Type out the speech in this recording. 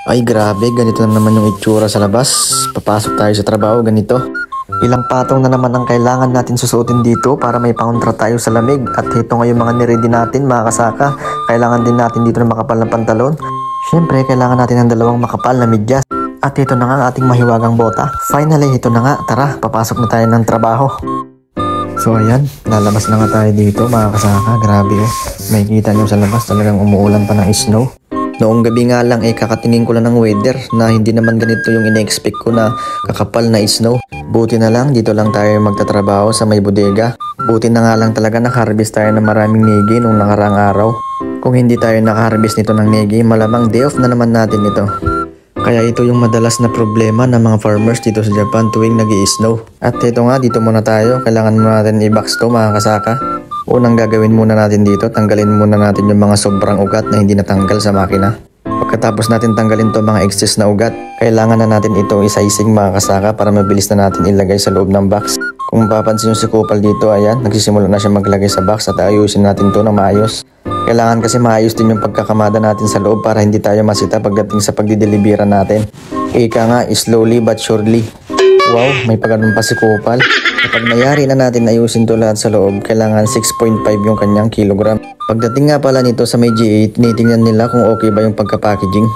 Ay grabe, ganito na naman yung itsura sa labas. Papasok tayo sa trabaho, ganito. Ilang patong na naman ang kailangan natin susuotin dito para may pangontra tayo sa lamig. At ito nga yung mga niready natin, mga kasaka. Kailangan din natin dito ng makapal na pantalon. Siyempre, kailangan natin ng dalawang makapal na medyas. At ito na nga ang ating mahiwagang bota. Finally, ito na nga. Tara, papasok na tayo ng trabaho. So ayan, lalabas na nga tayo dito, mga kasaka. Grabe oh. May kita nyo sa labas, talagang umuulan pa ng snow. Noong gabi nga lang kakatingin ko lang ng weather na hindi naman ganito yung ine-expect ko na kakapal na snow. Buti na lang dito lang tayo magtatrabaho sa may bodega. Buti na nga lang talaga nakaharvest tayo ng maraming negi nung nakaraang araw. Kung hindi tayo nakaharvest nito ng negi, malamang day off na naman natin ito. Kaya ito yung madalas na problema ng mga farmers dito sa Japan tuwing nag-i-snow. At ito nga, dito muna tayo. Kailangan muna natin i-box to, mga kasaka. Unang gagawin muna natin dito, tanggalin muna natin yung mga sobrang ugat na hindi natanggal sa makina. Pagkatapos natin tanggalin to mga excess na ugat, kailangan na natin ito isa-ising, mga kasaka, para mabilis na natin ilagay sa loob ng box. Kung mapapansin yung si Kupal dito, ayan, nagsisimula na siya maglagay sa box at ayusin natin to ng maayos. Kailangan kasi maayos din yung pagkakamada natin sa loob para hindi tayo masita pagdating sa pagdidelibera natin. Ika nga, slowly but surely. Wow, may pagano'n pa si Kupal. Kapag nayari na natin ayusin to lahat sa loob, kailangan 6.5 yung kanyang kilogram. Pagdating nga pala nito sa may GA, tinitingnan nila kung okay ba yung pagka-packaging.